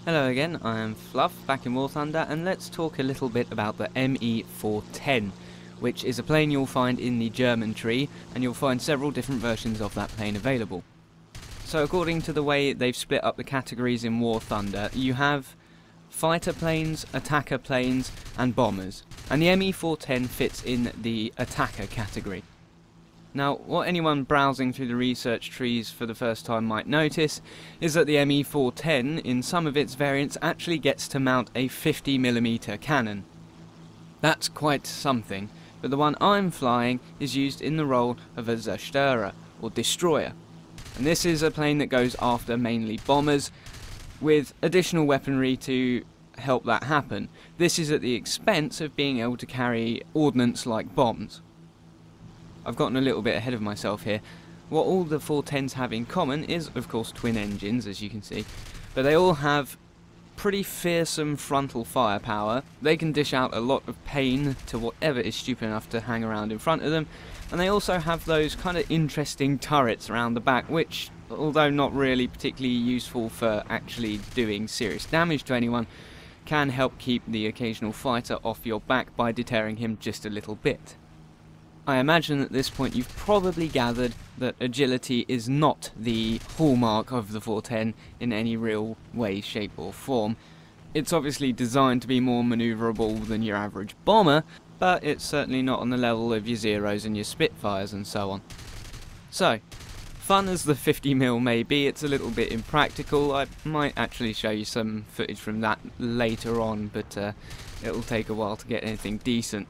Hello again, I am Fluff, back in War Thunder, and let's talk a little bit about the ME410, which is a plane you'll find in the German tree, and you'll find several different versions of that plane available. So according to the way they've split up the categories in War Thunder, you have fighter planes, attacker planes, and bombers, and the ME410 fits in the attacker category. Now, what anyone browsing through the research trees for the first time might notice is that the ME410, in some of its variants, actually gets to mount a 50mm cannon. That's quite something, but the one I'm flying is used in the role of a Zerstörer, or destroyer. And this is a plane that goes after mainly bombers, with additional weaponry to help that happen. This is at the expense of being able to carry ordnance like bombs. I've gotten a little bit ahead of myself here. What all the 410s have in common is, of course, twin engines, as you can see, but they all have pretty fearsome frontal firepower. They can dish out a lot of pain to whatever is stupid enough to hang around in front of them, and they also have those kind of interesting turrets around the back, which, although not really particularly useful for actually doing serious damage to anyone, can help keep the occasional fighter off your back by deterring him just a little bit. I imagine at this point you've probably gathered that agility is not the hallmark of the 410 in any real way, shape or form. It's obviously designed to be more manoeuvrable than your average bomber, but it's certainly not on the level of your Zeros and your Spitfires and so on. So, fun as the 50mm may be, it's a little bit impractical. I might actually show you some footage from that later on, but it'll take a while to get anything decent.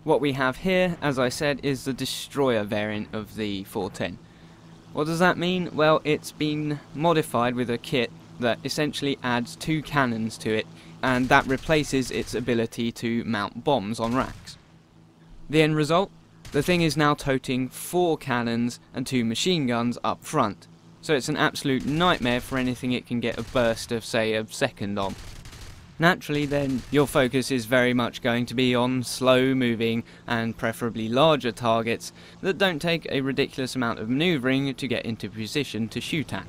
What we have here, as I said, is the destroyer variant of the 410. What does that mean? Well, it's been modified with a kit that essentially adds 2 cannons to it, and that replaces its ability to mount bombs on racks. The end result? The thing is now toting 4 cannons and 2 machine guns up front, so it's an absolute nightmare for anything it can get a burst of, say, a second on. Naturally then, your focus is very much going to be on slow moving and preferably larger targets that don't take a ridiculous amount of manoeuvring to get into position to shoot at.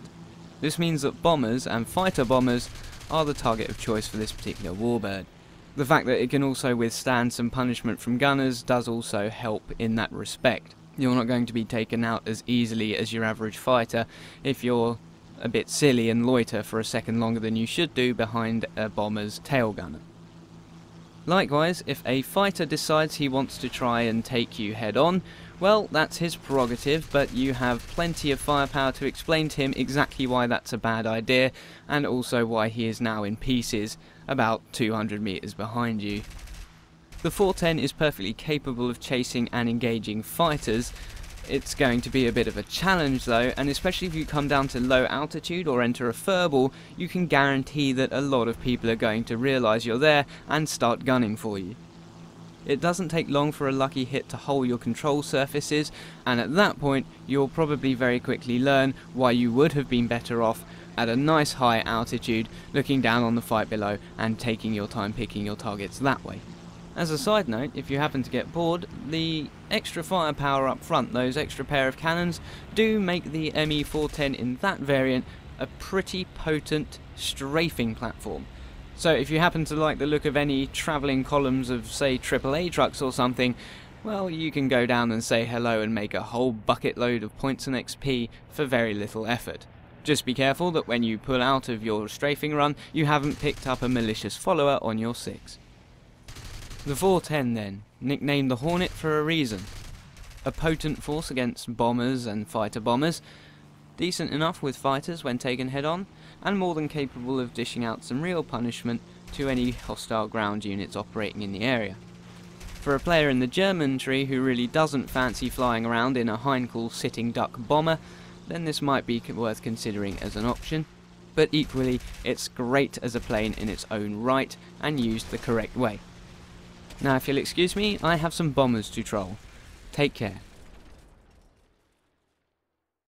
This means that bombers and fighter bombers are the target of choice for this particular warbird. The fact that it can also withstand some punishment from gunners does also help in that respect. You're not going to be taken out as easily as your average fighter if you're a bit silly and loiter for a second longer than you should do behind a bomber's tail gunner. Likewise, if a fighter decides he wants to try and take you head on, well, that's his prerogative, but you have plenty of firepower to explain to him exactly why that's a bad idea, and also why he is now in pieces about 200 meters behind you. The 410 is perfectly capable of chasing and engaging fighters. It's going to be a bit of a challenge though, and especially if you come down to low altitude or enter a furball, you can guarantee that a lot of people are going to realise you're there and start gunning for you. It doesn't take long for a lucky hit to hole your control surfaces, and at that point you'll probably very quickly learn why you would have been better off at a nice high altitude, looking down on the fight below and taking your time picking your targets that way. As a side note, if you happen to get bored, the extra firepower up front, those extra pair of cannons, do make the ME410 in that variant a pretty potent strafing platform. So if you happen to like the look of any travelling columns of, say, AAA trucks or something, well, you can go down and say hello and make a whole bucket load of points and XP for very little effort. Just be careful that when you pull out of your strafing run, you haven't picked up a malicious follower on your 6. The 410 then, nicknamed the Hornet for a reason. A potent force against bombers and fighter bombers, decent enough with fighters when taken head on, and more than capable of dishing out some real punishment to any hostile ground units operating in the area. For a player in the German tree who really doesn't fancy flying around in a Heinkel sitting duck bomber, then this might be worth considering as an option, but equally it's great as a plane in its own right and used the correct way. Now if you'll excuse me, I have some bombers to troll. Take care.